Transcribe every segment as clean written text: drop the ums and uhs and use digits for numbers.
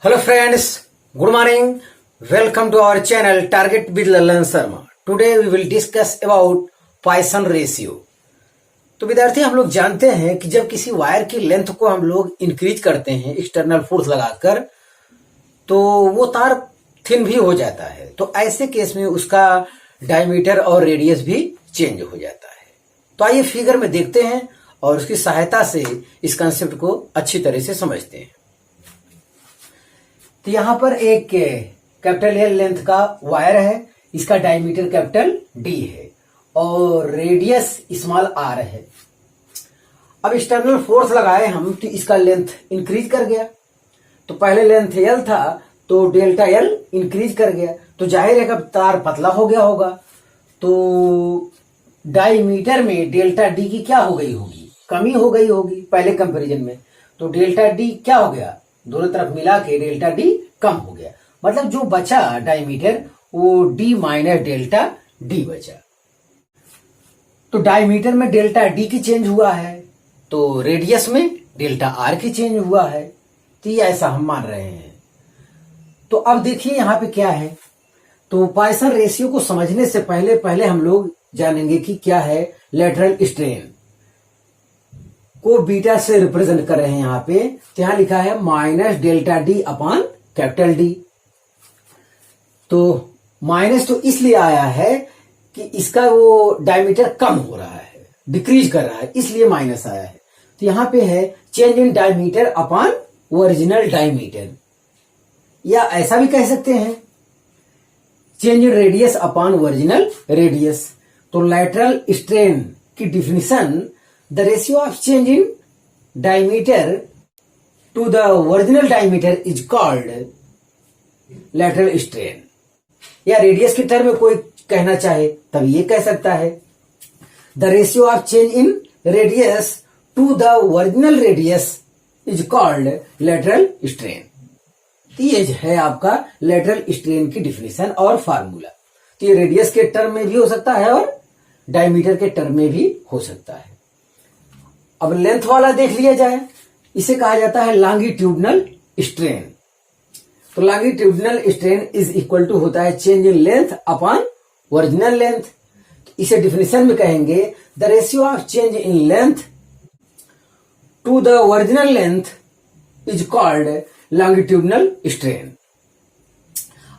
Hello friends, good morning. Welcome to our channel Target with Lalan Sharma. Today we will discuss about Poisson ratio. तो विद्यार्थी हम लोग जानते हैं कि जब किसी वायर की लेंथ को हम लोग इंक्रीज करते हैं एक्सटर्नल फोर्स लगाकर तो वो तार थिन भी हो जाता है। तो ऐसे केस में उसका डायमीटर और रेडियस भी चेंज हो जाता है। तो आइए फिगर में देखते हैं और उसकी सहायता से इस कंसेप्ट को अच्छी तरह से समझते हैं। तो यहां पर एक कैपिटल एल लेंथ का वायर है, इसका डायमीटर कैपिटल डी है और रेडियस स्मॉल आर है। अब एक्सटर्नल फोर्स लगाए हम तो इसका लेंथ इंक्रीज कर गया। तो पहले लेंथ एल था तो डेल्टा एल इंक्रीज कर गया, तो जाहिर है कि अब तार पतला हो गया होगा। तो डायमीटर में डेल्टा डी की क्या हो गई होगी, कमी हो गई होगी पहले कंपैरिजन में। तो डेल्टा डी क्या हो गया, दोनों तरफ मिला के डेल्टा डी कम हो गया, मतलब जो बचा डायमीटर वो डी माइनस डेल्टा डी बचा। तो डायमीटर में डेल्टा डी की चेंज हुआ है तो रेडियस में डेल्टा आर की चेंज हुआ है। तो ये ऐसा हम मान रहे हैं। तो अब देखिए यहां पे क्या है। तो पॉइसन रेशियो को समझने से पहले हम लोग जानेंगे कि क्या है लेटरल स्ट्रेन को बीटा से रिप्रेजेंट कर रहे हैं। यहां पे तो यहां लिखा है minus delta D upon capital D. तो माइनस तो इसलिए आया है कि इसका वो डायमीटर कम हो रहा है, डिक्रीज कर रहा है, इसलिए माइनस आया है। तो यहां पे है change in diameter upon original diameter, या ऐसा भी कह सकते हैं change in radius upon original radius. तो लेटरल स्ट्रेन की definition the ratio of change in diameter to the original diameter is called lateral strain. या रेडियस के टर्म में कोई कहना चाहे तब ये कह सकता है the ratio of change in radius to the original radius is called lateral strain. तो ये है आपका लेटरल स्ट्रेन की डिफिनीशन और फार्मूला। तो ये रेडियस के टर्म में भी हो सकता है और डायमीटर के टर्म में भी हो सकता है। अब लेंथ वाला देख लिया जाए, इसे कहा जाता है लॉन्गिट्यूडनल स्ट्रेन। तो longitudinal strain is equal to होता है change in length upon original length. इसे डिफिनेशन में कहेंगे the ratio of change in length to the original length is called longitudinal strain.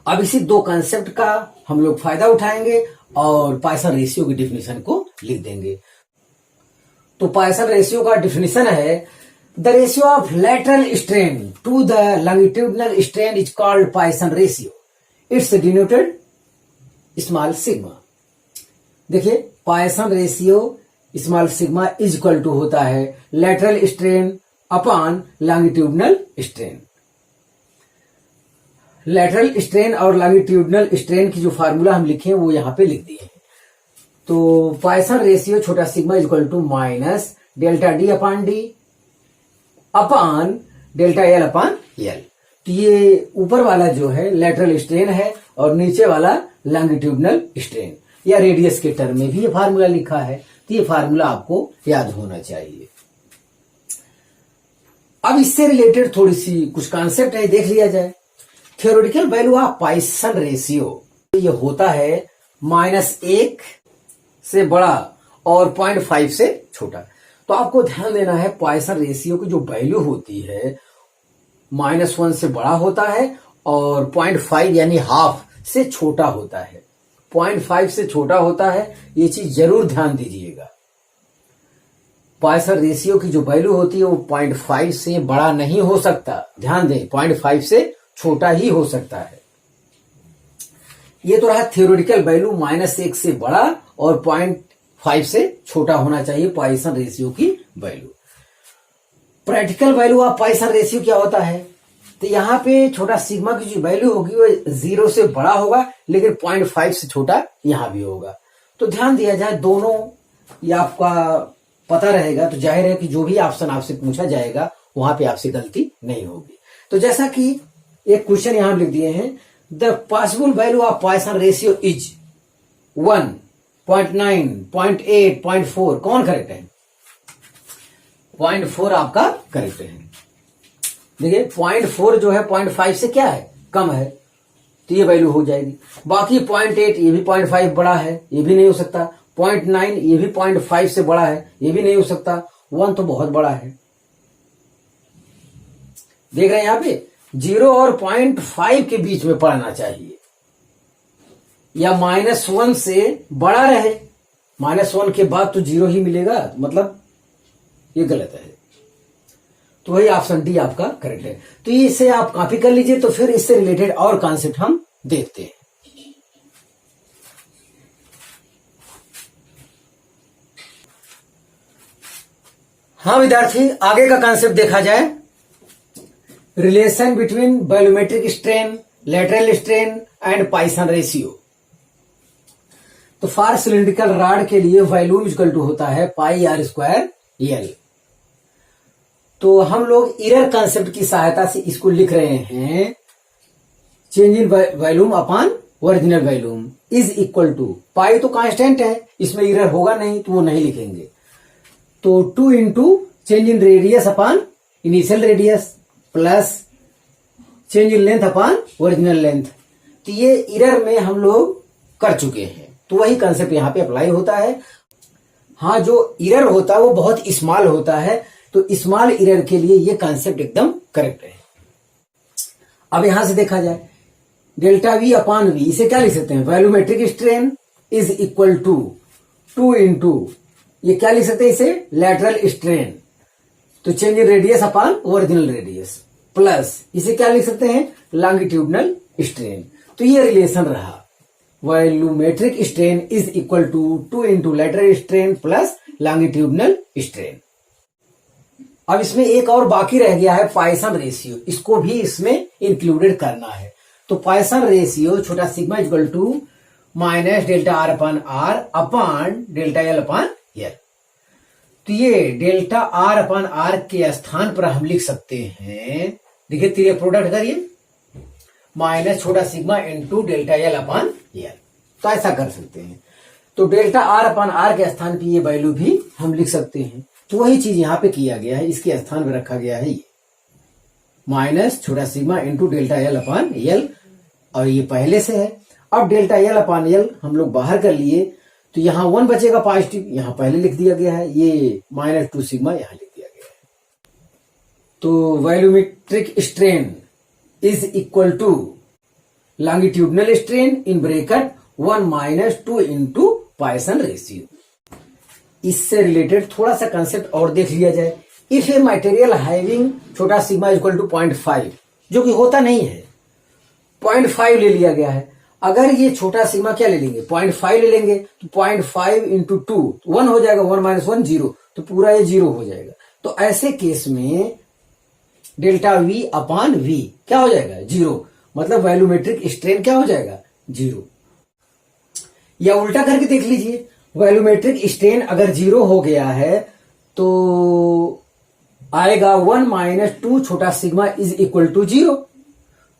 अब इसी दो कंसेप्ट का हम लोग फायदा उठाएंगे और पॉइसन रेशियो की डिफिनेशन को लिख देंगे। तो पॉइसन रेशियो का डिफिनेशन है the ratio of lateral strain to the longitudinal strain is called Poisson ratio. It's denoted small sigma. देखिए Poisson ratio small sigma is equal to होता है lateral strain upon longitudinal strain. Lateral strain और longitudinal strain की जो formula हम लिखे वो यहां पे लिख दिए हैं। तो पॉइसन रेशियो छोटा sigma is equal to minus delta D upon D upon delta L upon L. तो ये ऊपर वाला जो है लेटरल स्ट्रेन है और नीचे वाला लॉन्गिट्यूडनल स्ट्रेन, या रेडियस के टर्म में भी ये फार्मूला लिखा है। तो ये फार्मूला आपको याद होना चाहिए। अब इससे रिलेटेड थोड़ी सी कुछ कॉन्सेप्ट है, देख लिया जाए। Theoretical value of Poisson ratio ये होता है -1 से बड़ा और 0.5 से छोटा। तो आपको ध्यान देना है पॉइसन रेशियो की जो वैल्यू होती है -1 से बड़ा होता है और 0.5 यानी हाफ से छोटा होता है। 0.5 से छोटा होता है, ये चीज जरूर ध्यान दीजिएगा। पॉइसन रेशियो की जो वैल्यू होती है वो 0.5 से बड़ा नहीं हो सकता, ध्यान दें 0.5 से छोटा ही हो सकता है। ये तो रहा थ्योरेटिकल वैल्यू, -1 से बड़ा और 0.5 से छोटा होना चाहिए पॉइसन रेशियो की value. Practical value of Poisson ratio क्या होता है, तो यहां पे छोटा सिग्मा की जो वैल्यू होगी वो 0 से बड़ा होगा, लेकिन 0.5 से छोटा यहां भी होगा। तो ध्यान दिया जाए दोनों, ये आपका पता रहेगा तो जाहिर है कि जो भी ऑप्शन आपसे पूछा जाएगा वहां पे आपसे गलती नहीं होगी। तो जैसा कि एक क्वेश्चन यहां लिख दिए हैं the possible value of Poisson ratio is 1, 0.9, 0.8, 0.4। कौन करेक्ट है? 0.4 आपका करेक्ट है। देखिए 0.4 जो है 0.5 से क्या है, कम है, तो ये वैल्यू हो जाएगी। बाकी 0.8 ये भी 0.5 बड़ा है, ये भी नहीं हो सकता। 0.9 ये भी 0.5 से बड़ा है, ये भी नहीं हो सकता। 1 तो बहुत बड़ा है। देख रहे हैं यहां पे 0 और 0.5 के बीच में पड़ना चाहिए, या -1 से बड़ा रहे। -1 के बाद तो 0 ही मिलेगा, मतलब ये गलत है। तो वही ऑप्शन डी आपका करेक्ट है। तो इसे आप कॉपी कर लीजिए। तो फिर इससे रिलेटेड और कॉन्सेप्ट हम देखते हैं। हाँ विद्यार्थी, आगे का कॉन्सेप्ट देखा जाए, relation between volumetric strain, lateral strain and Poisson ratio. तो फॉर सिलिंड्रिकल रॉड के लिए वॉल्यूम इक्वल टू होता है पाई आर स्क्वायर एल। तो हम लोग इरर कॉन्सेप्ट की सहायता से इसको लिख रहे हैं, change in volume upon original volume is equal to, pi तो कांस्टेंट है, इसमें इरर होगा नहीं तो वो नहीं लिखेंगे। तो 2 into change in radius upon initial radius plus change in length upon original length. तो ये इरर में हम लोग कर चुके हैं, तो वही कंसेप्ट यहां पे अप्लाई होता है। हाँ, जो इरर होता है वो बहुत स्मॉल होता है, तो स्मॉल इरर के लिए ये कंसेप्ट एकदम करेक्ट है। अब यहां से देखा जाए, डेल्टा वी अपॉन वी, इसे क्या लिख सकते हैं, volumetric strain is equal to 2 into, ये क्या लिख सकते हैं इसे, लैटरल स्ट्रेन, तो change in radius upon original radius, plus इसे क्या लिख सकते हैं, लॉन्गिट्यूडनल स्ट्रेन। तो ये रिलेशन रहा, volumetric strain is equal to 2 into lateral strain plus longitudinal strain. अब इसमें एक और बाकी रह गया है, पॉइसन रेशियो, इसको भी इसमें इंक्लूडेड करना है। तो पॉइसन रेशियो छोटा sigma equal to minus delta R upon R upon delta L upon L. तो ये डेल्टा आर अपॉन आर के स्थान पर हम लिख सकते हैं, देखिए तीनों प्रोडक्ट करिए, माइनस छोटा sigma into delta L upon L. तो ऐसा कर सकते हैं। तो डेल्टा आर अपॉन आर के स्थान पर ये वैल्यू भी हम लिख सकते हैं। तो वही चीज यहां पे किया गया है, इसके स्थान पे रखा गया है ये माइनस छोटा sigma into delta L upon L, और ये पहले से है। अब डेल्टा एल अपॉन एल हम लोग बाहर कर लिए, तो यहां 1 बचेगा पॉजिटिव, यहां पहले लिख दिया गया है, ये -2 सिग्मा यहां लिख दिया गया है। तो volumetric strain is equal to longitudinal strain in bracket 1 - 2 into Poisson ratio. इससे रिलेटेड थोड़ा सा कंसेप्ट और देख लिया जाए। इफ ए मटेरियल हैविंग छोटा सिग्मा इक्वल टू 0.5, जो कि होता नहीं है, 0.5 ले लिया गया है। अगर ये छोटा सिग्मा क्या ले लेंगे, 0.5 ले लेंगे, तो 0.5 इंटू 2 1 हो जाएगा, 1 - 1 0, तो पूरा ये 0 हो जाएगा। तो ऐसे केस में डेल्टा वी अपॉन वी क्या हो जाएगा, 0, मतलब वॉल्यूमेट्रिक स्ट्रेन क्या हो जाएगा, 0। या उल्टा करके देख लीजिए, वॉल्यूमेट्रिक स्ट्रेन अगर 0 हो गया है तो आएगा 1 - 2 छोटा सिग्मा इज इक्वल टू 0।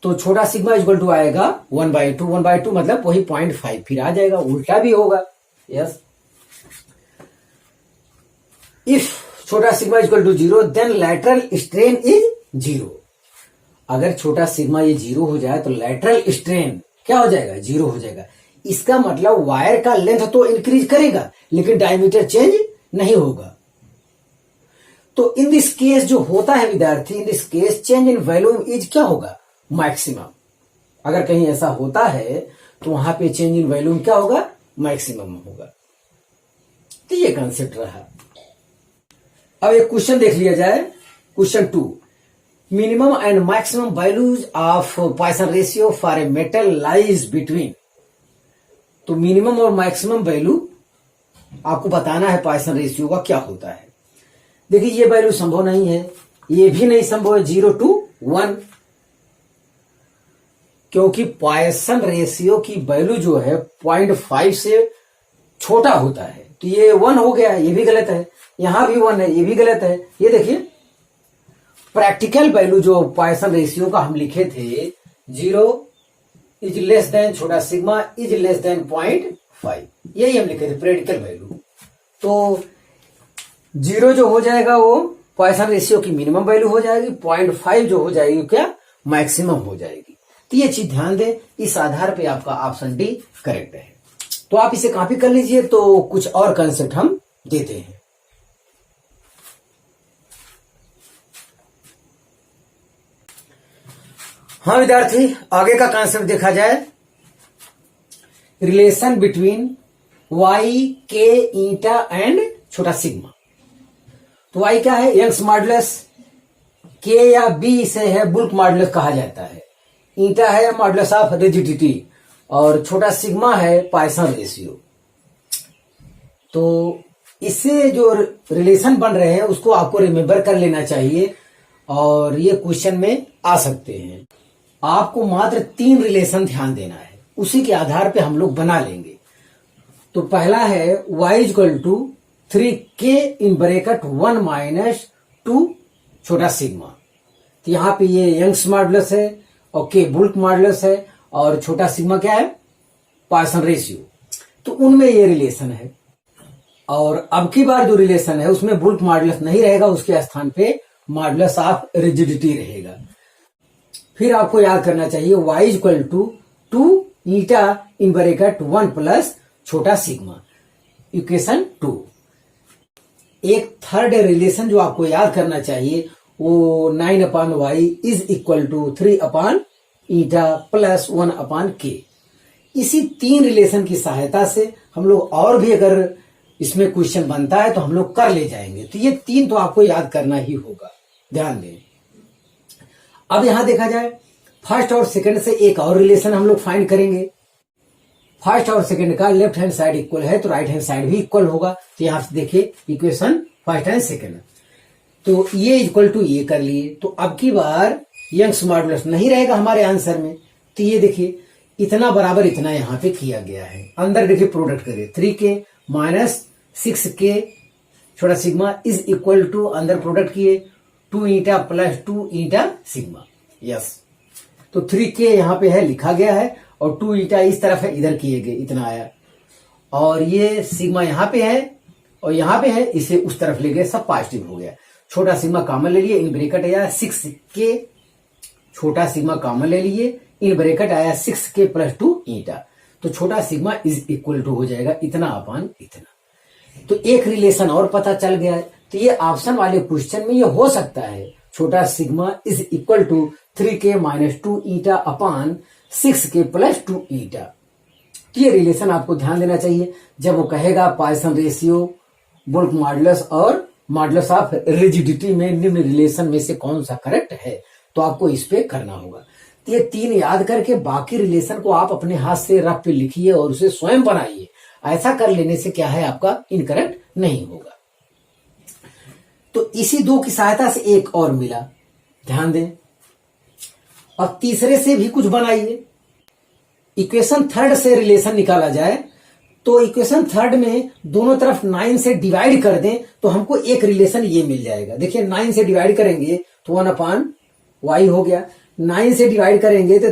तो छोटा सिग्मा इक्वल टू आएगा 1/2, 1/2 मतलब वही 0.5 फिर आ जाएगा, उल्टा भी होगा। यस, इफ छोटा sigma equal to 0 then lateral strain is 0। अगर छोटा सिग्मा ये 0 हो जाए तो लैटरल स्ट्रेन क्या हो जाएगा, 0 हो जाएगा। इसका मतलब वायर का लेंथ तो इंक्रीज करेगा लेकिन डायमीटर चेंज नहीं होगा। तो इन दिस केस जो होता है विद्यार्थी, in this case change in volume is क्या होगा, मैक्सिमम। अगर कहीं ऐसा होता है तो वहां पे चेंज इन वॉल्यूम क्या होगा, मैक्सिमम होगा। तो ये कंसेप्ट रहा। अब एक क्वेश्चन देख लिया जाए, question 2, minimum and maximum values of Poisson ratio for a metal lies between. तो मिनिमम और मैक्सिमम वैल्यू आपको बताना है पॉइसन रेशियो का क्या होता है। देखिए ये वैल्यू संभव नहीं है, ये भी नहीं संभव है, 0 to 1, क्योंकि पॉइसन रेशियो की वैल्यू जो है 0.5 से छोटा होता है। तो ये 1 हो गया, ये भी गलत है, यहां भी 1 है, ये भी गलत है। ये देखिए प्रैक्टिकल वैल्यू जो पॉइसन रेशियो का हम लिखे थे, 0 इज लेस देन छोटा सिग्मा इज लेस देन 0.5, यही हम लिखे थे प्रैक्टिकल वैल्यू। तो 0 जो हो जाएगा वो पॉइसन रेशियो की मिनिमम वैल्यू हो जाएगी, 0.5 जो हो जाएगी क्या मैक्सिमम हो जाएगी। तो ये चीज ध्यान दें, इस आधार पे आपका ऑप्शन डी करेक्ट है। तो आप इसे कॉपी कर लीजिए। तो कुछ और कंसेप्ट हम देते हैं। हाँ विद्यार्थी, आगे का कंसेप्ट देखा जाए, रिलेशन बिटवीन वाई के ईटा एंड छोटा सिग्मा। तो वाई क्या है, यंग्स मॉडुलस, के या बी से है बुल्क मॉडुलस कहा जाता है, ईटा है मॉडुलस ऑफ रिजिडिटी, और छोटा सिग्मा है पॉइसन रेशियो। तो इससे जो रिलेशन बन रहे हैं उसको आपको रिमेम्बर कर लेना चाहिए, और ये क्वेश्चन में आ सकते हैं। आपको मात्र 3 रिलेशन ध्यान देना है, उसी के आधार पे हम लोग बना लेंगे। तो पहला है y equal to 3k in bracket 1 minus 2 छोटा सिग्मा। तो यहां पे ये यंग्स मॉडुलस है और k बुल्क मॉडुलस है, और छोटा सिग्मा क्या है पॉइसन रेशियो। तो उनमें ये रिलेशन है। और अब की बार जो रिलेशन है उसमें बुल्क मॉडुलस नहीं रहेगा, उसके स्थान पे मॉडुलस ऑफ रिजिडिटी रहेगा। फिर आपको याद करना चाहिए y equal to 2 eta in bracket 1 plus छोटा सिग्मा, इक्वेशन 2। एक थर्ड रिलेशन जो आपको याद करना चाहिए वो 9/y is equal to 3 eta plus 1 k। इसी 3 रिलेशन की सहायता से हम लोग और भी अगर इसमें क्वेश्चन बनता है तो हम लोग कर ले जाएंगे। तो ये 3 तो आपको याद करना ही होगा, ध्यान दें। अब यहां देखा जाए, फर्स्ट और सेकंड से एक और रिलेशन हम लोग फाइंड करेंगे। फर्स्ट और सेकंड का लेफ्ट हैंड साइड इक्वल है तो राइट हैंड साइड भी इक्वल होगा। तो यहां से देखिए इक्वेशन फर्स्ट एंड सेकंड, तो ये इक्वल टू ये कर लिए। तो अब की बार यंग्स मॉडुलस नहीं रहेगा हमारे आंसर में। तो ये देखिए इतना बराबर इतना यहां पे किया गया है। अंदर देखिए प्रोडक्ट करिए, 3k माइनस 6k छोटा सिग्मा इज इक्वल टू, अंदर प्रोडक्ट किए 2 ईटा प्लस 2 ईटा सिग्मा। यस, तो 3k यहां पे है लिखा गया है, और 2 ईटा इस तरफ है, इधर किए गए, इतना आया। और ये सिग्मा यहां पे है और यहां पे है, इसे उस तरफ ले गए, सब पॉजिटिव हो गया। छोटा सिग्मा कॉमन ले लिए, इन ब्रैकेट आया 6k, छोटा सिग्मा कॉमन ले लिए, इन ब्रैकेट आया 6k प्लस 2 ईटा। तो छोटा सिग्मा इज इक्वल टू हो जाएगा इतना अपान इतना। तो एक रिलेशन और पता चल गया है। तो ये ऑप्शन वाले क्वेश्चन में ये हो सकता है, छोटा sigma is equal to 3k minus 2 eta upon 6k plus 2 eta. तो ये रिलेशन आपको ध्यान देना चाहिए जब वो कहेगा पॉइसन रेशियो, बुल्क मॉडुलस और मॉडुलस ऑफ रिजिडिटी में निम्न रिलेशन में से कौन सा करेक्ट है, तो आपको इस पे करना होगा। तो ये 3 याद करके बाकी रिलेशन को आप अपने हाथ से रफ पे लिखिए और उसे स्वयं बनाइए। ऐसा कर लेने से क्या है, आपका इनकरेक्ट नहीं होगा। तो इसी 2 की सहायता से एक और मिला, ध्यान दें। और तीसरे से भी कुछ बनाइए। इक्वेशन थर्ड से रिलेशन निकाला जाए तो इक्वेशन थर्ड में दोनों तरफ 9 से डिवाइड कर दें तो हमको एक रिलेशन ये मिल जाएगा। देखिए 9 से डिवाइड करेंगे तो 1/y हो गया, 9 से डिवाइड करेंगे तो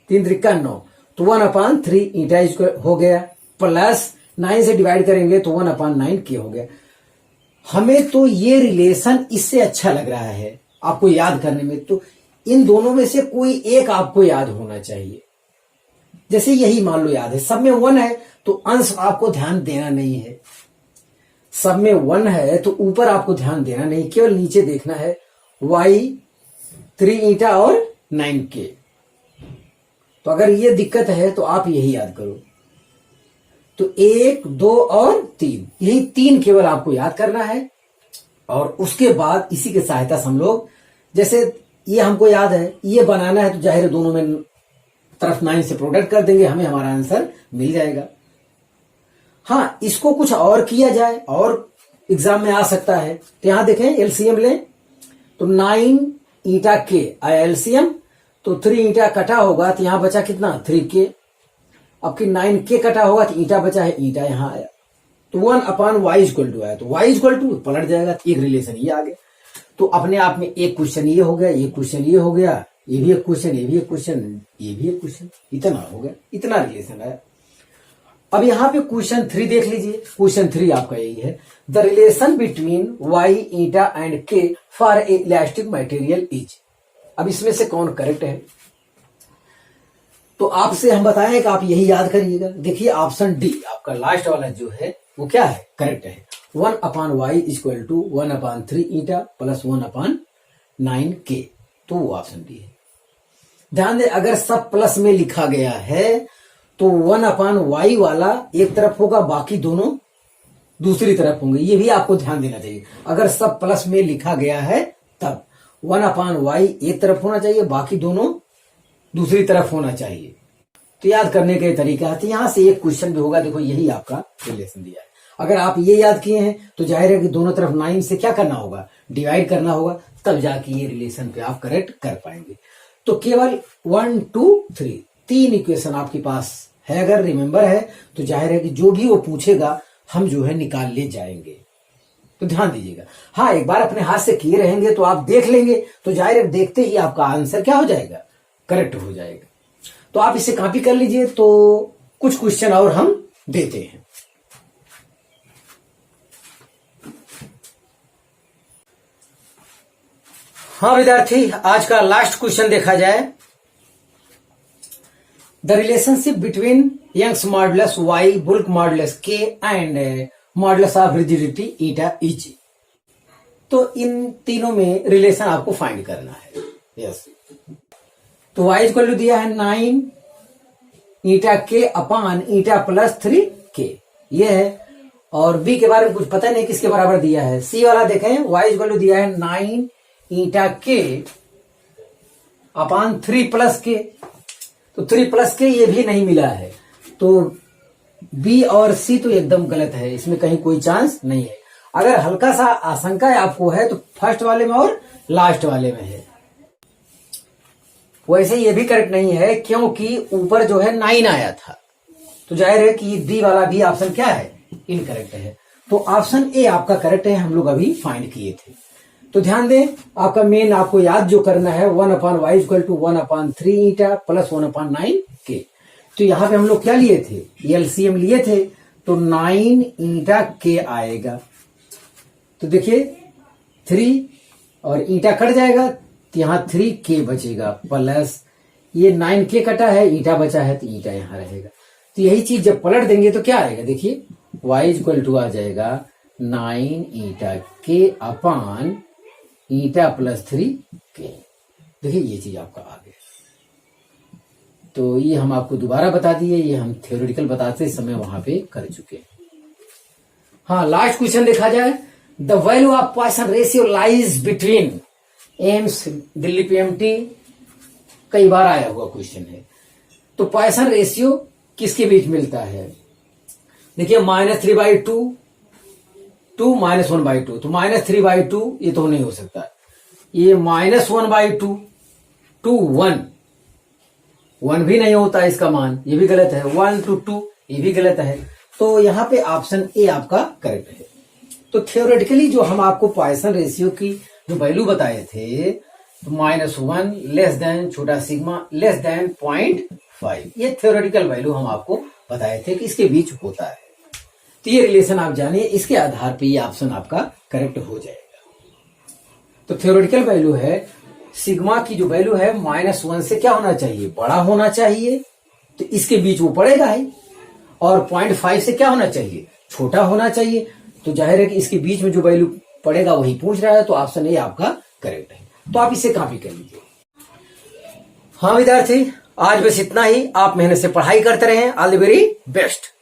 3 त्रिका 9, तो 1/3 ईटा हो गया, प्लस 9 से डिवाइड करेंगे तो 1/9k हो गया। हमें तो ये रिलेशन इससे अच्छा लग रहा है आपको याद करने में। तो इन दोनों में से कोई एक आपको याद होना चाहिए। जैसे यही मान लो याद है, सब में 1 है तो अंश आपको ध्यान देना नहीं है। सब में 1 है तो ऊपर आपको ध्यान देना नहीं, केवल नीचे देखना है। y 3 ईटा और 9k। तो अगर ये दिक्कत है तो आप यही याद करो। तो 1, 2 और 3, यही 3 केवल आपको याद करना है। और उसके बाद इसी की सहायता से हम लोग, जैसे ये हमको याद है, ये बनाना है तो जाहिर है दोनों में तरफ 9 से प्रोडक्ट कर देंगे, हमें हमारा आंसर मिल जाएगा। हाँ, इसको कुछ और किया जाए और एग्जाम में आ सकता है। तो यहां देखें एलसीएम लें तो 9 ईटा k आया एलसीएम, तो 3 ईटा कटा होगा तो यहां बचा कितना 3k। अब कि 9k कटा होगा तो ईटा बचा है, ईटा यहां आया तो 1/y इक्वल टू आया, तो y इक्वल टू पलट जाएगा। एक रिलेशन ये आ गया। तो अपने आप में एक क्वेश्चन ये हो गया, एक क्वेश्चन ये हो गया, ये भी एक क्वेश्चन, ये भी एक क्वेश्चन, ये भी एक क्वेश्चन, इतना हो गया, इतना रिलेशन आया। अब यहां पे क्वेश्चन 3 देख लीजिए। क्वेश्चन 3 आपका यही है, the relation between Y eta and K for a elastic material is. अब इसमें से कौन करेक्ट है? तो आपसे हम बताएं कि आप यही याद करिएगा। देखिए ऑप्शन डी आपका लास्ट वाला जो है वो क्या है, करेक्ट है। 1/y equal to 1/3 eta plus 1/9 के, तो वो ऑप्शन डी है। ध्यान दे, अगर सब प्लस में लिखा गया है तो 1/y वाला एक तरफ होगा, बाकी दोनों दूसरी तरफ होंगे। ये भी आपको ध्यान देना चाहिए। अगर सब प्लस में लिखा गया है तब 1/y एक तरफ होना चाहिए, बाकी दोनों दूसरी तरफ होना चाहिए। तो याद करने के तरीका है। तो यहां से एक क्वेश्चन भी होगा, देखो यही आपका रिलेशन दिया है। अगर आप ये याद किए हैं तो जाहिर है कि दोनों तरफ 9 से क्या करना होगा, डिवाइड करना होगा, तब जाके ये रिलेशन पे आप करेक्ट कर पाएंगे। तो केवल 1 2 3 3 इक्वेशन आपके पास है। अगर रिमेंबर है तो जाहिर है कि जो भी वो पूछेगा हम जो है निकाल ले जाएंगे। तो ध्यान दीजिएगा। हाँ, एक बार अपने हाथ से किए रहेंगे तो आप देख लेंगे, तो जाहिर है देखते ही आपका आंसर क्या हो जाएगा, करेक्ट हो जाएगा। तो आप इसे कॉपी कर लीजिए। तो कुछ क्वेश्चन और हम देते हैं। हाँ विद्यार्थी, आज का लास्ट क्वेश्चन देखा जाए। The relationship between Young's modulus Y, bulk modulus K and modulus of rigidity eta is. तो इन तीनों में रिलेशन आपको फाइंड करना है। यस, तो y इक्वल टू दिया है 9 ईटा के अपान ईटा प्लस 3 के, ये है। और b के बारे में कुछ पता नहीं किसके बराबर दिया है। c वाला देखें, y इक्वल टू दिया है 9 ईटा के अपान 3 प्लस के, तो 3 प्लस के ये भी नहीं मिला है। तो b और c तो एकदम गलत है, इसमें कहीं कोई चांस नहीं है। अगर हल्का सा आशंका आपको है तो फर्स्ट वाले में और लास्ट वाले में है। वैसे ये भी करेक्ट नहीं है क्योंकि ऊपर जो है 9 आया था, तो जाहिर है कि डी वाला भी ऑप्शन क्या है, इनकरेक्ट है। तो ऑप्शन ए आपका करेक्ट है, हम लोग अभी फाइंड किए थे। तो ध्यान दें, आपका मेन आपको याद जो करना है 1/y equal to 1/3 eta plus 1/9 के। तो यहां पे हम लोग क्या लिए थे, एलसीएम लिए थे, तो 9 ईटा के आएगा। तो देखिए 3 और ईटा कट जाएगा तो यहां 3 के बचेगा, प्लस ये 9 के कटा है, ईटा बचा है तो ईटा यहां रहेगा। तो यही चीज जब पलट देंगे तो क्या आएगा, देखिए y इक्वल टू आ जाएगा 9 ईटा के अपान ईटा प्लस 3 के। देखिए ये चीज आपका आ गया। तो ये हम आपको दोबारा बता दिए, ये हम थ्योरेटिकल बताते समय वहां पे कर चुके हैं। हाँ, लास्ट क्वेश्चन देखा जाए। The value of Poisson ratio lies between AIIMS Delhi PMT, कई बार आया हुआ क्वेश्चन है। तो पॉइसन रेशियो किसके बीच मिलता है, देखिए -3/2 2 -1/2, तो -3/2 ये तो नहीं हो सकता। ये -1/2 2 1 1 भी नहीं होता इसका मान, ये भी गलत है। 1 to 2 ये भी गलत है। तो यहां पे ऑप्शन ए आपका करेक्ट है। तो थियोरेटिकली जो हम आपको पॉइसन रेशियो की जो वैल्यू बताए थे, तो -1 लेस देन छोटा सिग्मा लेस देन 0.5, ये थियोरेटिकल वैल्यू हम आपको बताए थे कि इसके बीच होता है। तो ये रिलेशन आप जानिए, इसके आधार पे ये ऑप्शन आपका करेक्ट हो जाएगा। तो थियोरेटिकल वैल्यू है सिग्मा की जो वैल्यू है -1 से क्या होना चाहिए, बड़ा होना चाहिए, तो इसके बीच वो पड़ेगा ही। और 0.5 से क्या होना चाहिए, छोटा होना चाहिए। तो जाहिर है कि इसके बीच में जो वैल्यू पड़ेगा वही पूछ रहा है, तो ऑप्शन ए आपका करेक्ट है। तो आप इसे कॉपी कर लीजिए। हाँ विद्यार्थी, आज बस इतना ही। आप मेहनत से पढ़ाई करते रहें। All the very best.